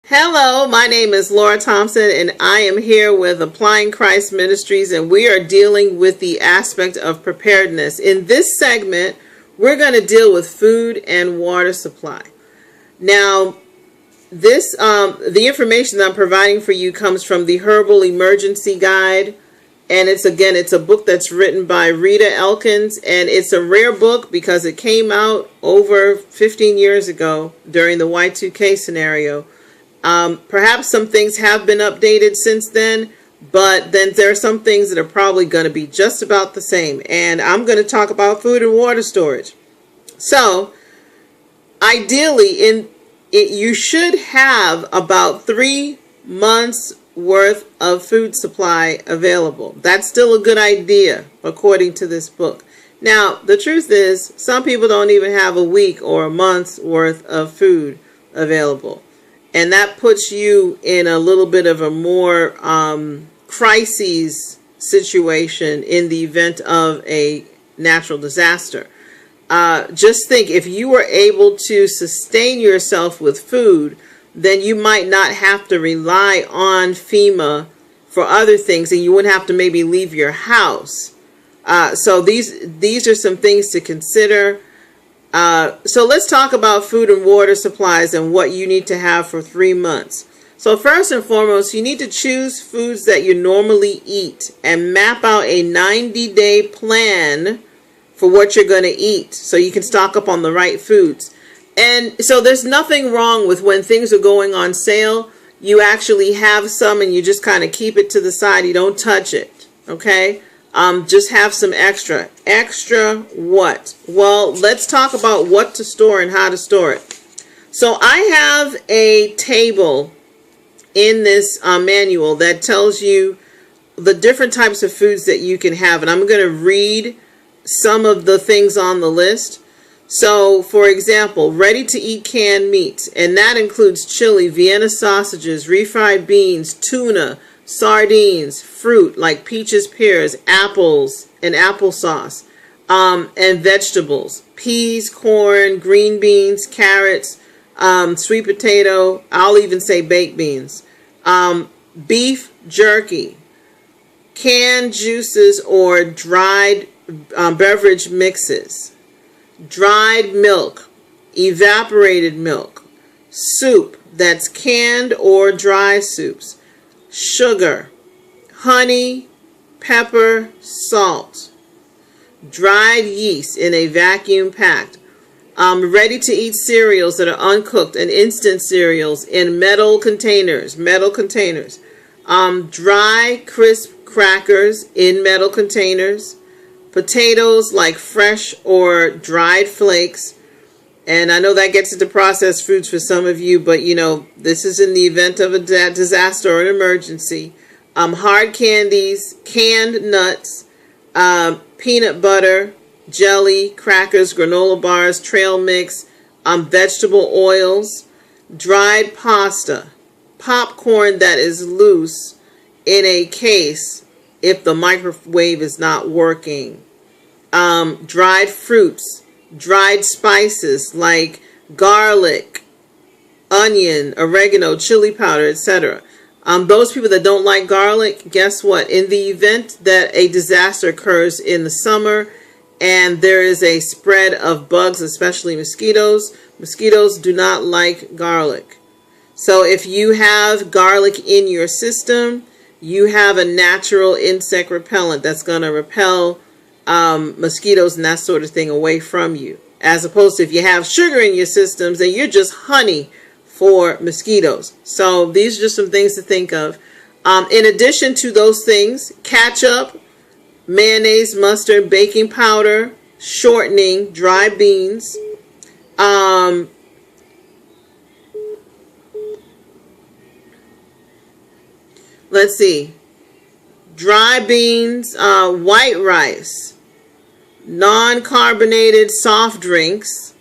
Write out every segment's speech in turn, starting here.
Hello, my name is Laura Thompson, and I am here with Applying Christ Ministries, and we are dealing with the aspect of preparedness. In this segment, we're going to deal with food and water supply. Now, the information that I'm providing for you comes from the Herbal Emergency Guide, and it's a book that's written by Rita Elkins, and it's a rare book because it came out over 15 years ago during the Y2K scenario. Perhaps some things have been updated since then, but then there are some things that are probably going to be just about the same. And I'm going to talk about food and water storage. So, ideally, you should have about 3 months worth of food supply available. That's still a good idea, according to this book. Now, the truth is, some people don't even have a week or a month's worth of food available. And that puts you in a little bit of a more crisis situation in the event of a natural disaster. Just think, if you were able to sustain yourself with food, then you might not have to rely on FEMA for other things, and you wouldn't have to maybe leave your house. So these are some things to consider. So let's talk about food and water supplies and what you need to have for 3 months. So first and foremost, you need to choose foods that you normally eat and map out a 90-day plan for what you're going to eat so you can stock up on the right foods. And so there's nothing wrong with when things are going on sale, you actually have some and you just kind of keep it to the side. You don't touch it, okay? Just have some extra. Extra what? Well, let's talk about what to store and how to store it. So I have a table in this manual that tells you the different types of foods that you can have. And I'm going to read some of the things on the list. So, for example, ready-to-eat canned meats. And that includes chili, Vienna sausages, refried beans, tuna, sardines, fruit like peaches, pears, apples, and applesauce, and vegetables, peas, corn, green beans, carrots, sweet potato, I'll even say baked beans, beef jerky, canned juices or dried beverage mixes, dried milk, evaporated milk, soup that's canned or dry soups, sugar, honey, pepper, salt, dried yeast in a vacuum packed, ready-to-eat cereals that are uncooked and instant cereals in metal containers, dry crisp crackers in metal containers, potatoes like fresh or dried flakes. And I know that gets into processed foods for some of you, but you know, this is in the event of a disaster or an emergency. Hard candies, canned nuts, peanut butter, jelly, crackers, granola bars, trail mix, vegetable oils, dried pasta, popcorn that is loose in a case if the microwave is not working, dried fruits, dried spices like garlic, onion, oregano, chili powder, etc. Those people that don't like garlic, guess what? In the event that a disaster occurs in the summer and there is a spread of bugs, especially mosquitoes do not like garlic. So if you have garlic in your system, you have a natural insect repellent that's going to repel mosquitoes and that sort of thing away from you. As opposed to if you have sugar in your systems, then you're just honey for mosquitoes. So these are just some things to think of. In addition to those things, ketchup, mayonnaise, mustard, baking powder, shortening, dry beans, let's see, dry beans, white rice, non-carbonated soft drinks,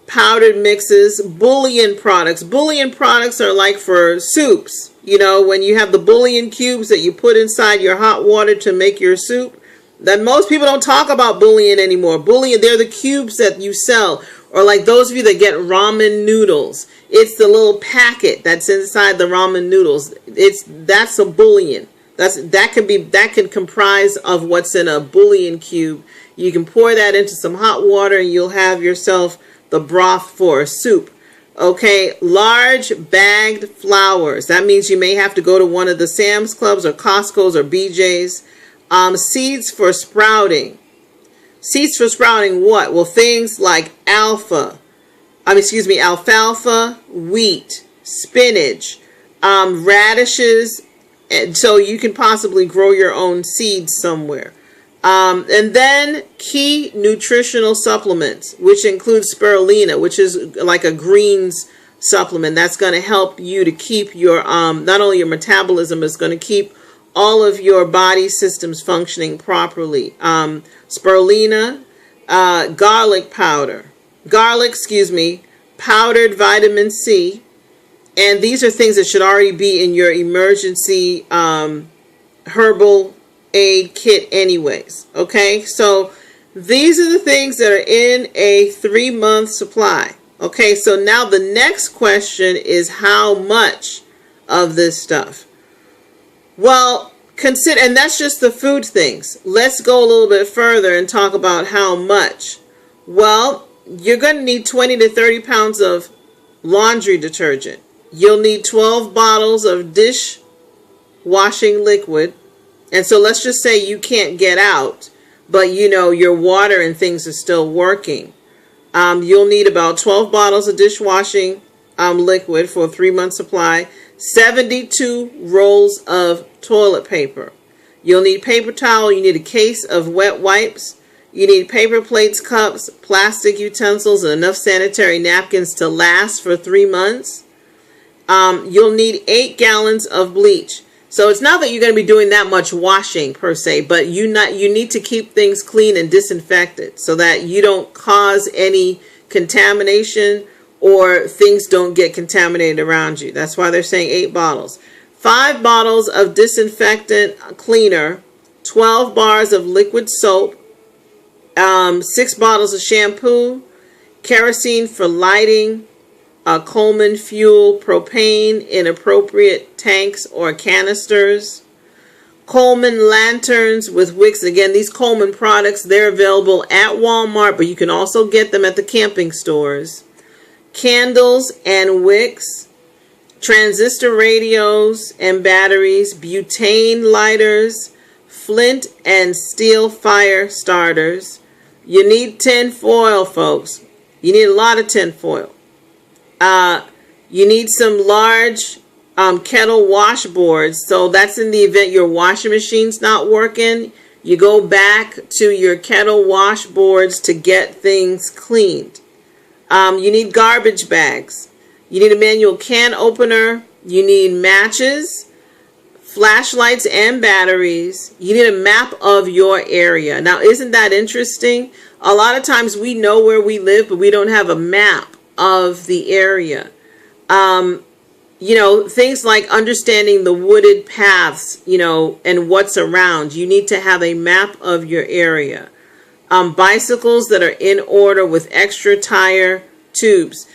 powdered mixes, bouillon products. Bouillon products are like for soups. You know, when you have the bouillon cubes that you put inside your hot water to make your soup, that most people don't talk about bouillon anymore. Bouillon, they're the cubes that you sell. Or like those of you that get ramen noodles. It's the little packet that's inside the ramen noodles. That's a bouillon. That could comprise of what's in a bouillon cube. You can pour that into some hot water and you'll have yourself the broth for a soup. Okay, large bagged flours. That means you may have to go to one of the Sam's Clubs or Costco's or BJ's. Seeds for sprouting. Seeds for sprouting what? Well, things like alfalfa, wheat, spinach, radishes, and so you can possibly grow your own seeds somewhere. And then key nutritional supplements, which include spirulina, which is like a greens supplement. That's going to help you to keep your, not only your metabolism, it's going to keep all of your body systems functioning properly. Spirulina, garlic, powdered vitamin C. And these are things that should already be in your emergency herbal aid kit anyways. Okay, so these are the things that are in a 3-month supply. Okay, so now the next question is how much of this stuff? Well, consider, and that's just the food things. Let's go a little bit further and talk about how much. Well, you're going to need 20 to 30 pounds of laundry detergent. You'll need 12 bottles of dish washing liquid. And so let's just say you can't get out, but you know your water and things are still working. You'll need about 12 bottles of dishwashing liquid for a 3-month supply. 72 rolls of toilet paper. You'll need paper towel. You need a case of wet wipes. You need paper plates, cups, plastic utensils, and enough sanitary napkins to last for 3 months. You'll need 8 gallons of bleach. So it's not that you're going to be doing that much washing per se, but you need to keep things clean and disinfected so that you don't cause any contamination or things don't get contaminated around you. That's why they're saying 8 bottles. 5 bottles of disinfectant cleaner, 12 bars of liquid soap, 6 bottles of shampoo, kerosene for lighting, Coleman fuel, propane in appropriate tanks or canisters, Coleman lanterns with wicks. Again, these Coleman products, they're available at Walmart, but you can also get them at the camping stores. Candles and wicks, transistor radios and batteries, butane lighters, flint and steel fire starters. You need tin foil, folks. You need a lot of tin foil. You need some large kettle washboards. So that's in the event your washing machine's not working. You go back to your kettle washboards to get things cleaned. You need garbage bags. You need a manual can opener. You need matches, flashlights, and batteries. You need a map of your area. Now, isn't that interesting? A lot of times we know where we live, but we don't have a map of the area. You know, things like understanding the wooded paths, you know, and what's around. You need to have a map of your area. Bicycles that are in order with extra tire tubes.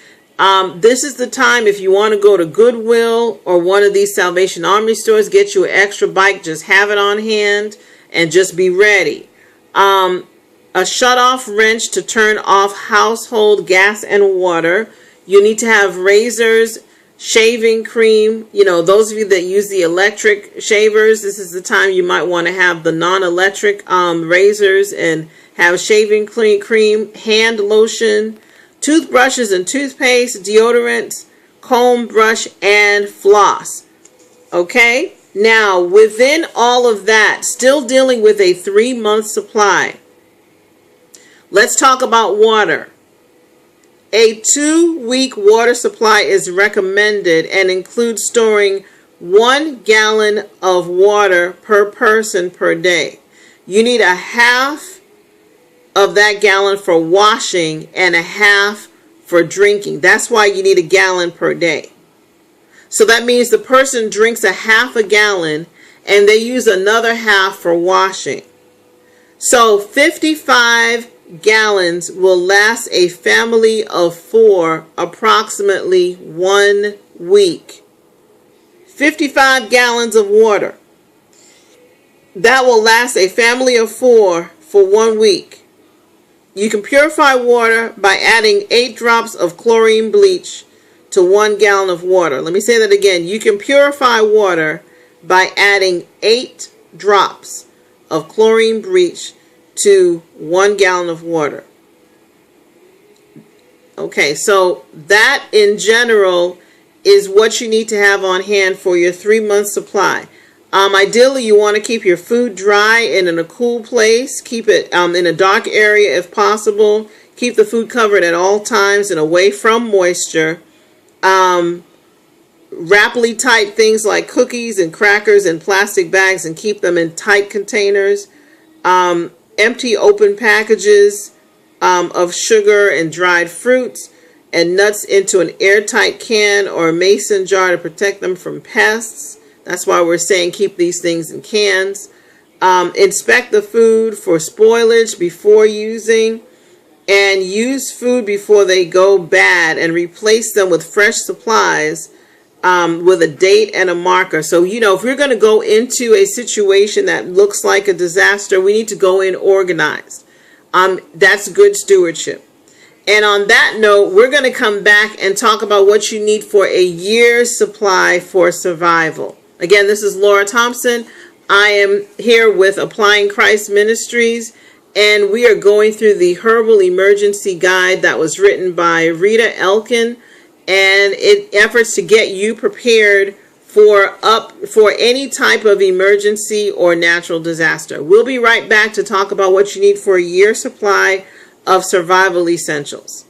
This is the time if you want to go to Goodwill or one of these Salvation Army stores, get you an extra bike, just have it on hand and just be ready. A shut-off wrench to turn off household gas and water. You need to have razors, shaving cream. You know, those of you that use the electric shavers, this is the time you might want to have the non-electric razors and have shaving cream, hand lotion, toothbrushes and toothpaste, deodorant, comb, brush, and floss. Okay? Now, within all of that, still dealing with a 3-month supply, let's talk about water. A 2-week water supply is recommended and includes storing 1 gallon of water per person per day. You need a half of that gallon for washing and a half for drinking. That's why you need a gallon per day. So that means the person drinks a half a gallon and they use another half for washing. So 55 gallons will last a family of 4 approximately 1 week. 55 gallons of water. That will last a family of 4 for 1 week. You can purify water by adding 8 drops of chlorine bleach to 1 gallon of water. Let me say that again. You can purify water by adding 8 drops of chlorine bleach to 1 gallon of water. Okay, so that in general is what you need to have on hand for your 3-month supply. Ideally, you want to keep your food dry and in a cool place. Keep it in a dark area if possible. Keep the food covered at all times and away from moisture. Rapidly tight things like cookies and crackers in plastic bags and keep them in tight containers. Empty open packages of sugar and dried fruits and nuts into an airtight can or mason jar to protect them from pests. That's why we're saying keep these things in cans. Inspect the food for spoilage before using, and use food before they go bad and replace them with fresh supplies with a date and a marker. So, if we're going to go into a situation that looks like a disaster, we need to go in organized. That's good stewardship. And on that note, we're going to come back and talk about what you need for a year's supply for survival. Again, this is Laura Thompson. I am here with Applying Christ Ministries, and we are going through the Herbal Emergency Guide that was written by Rita Elkins, and it efforts to get you prepared for any type of emergency or natural disaster. We'll be right back to talk about what you need for a year's supply of survival essentials.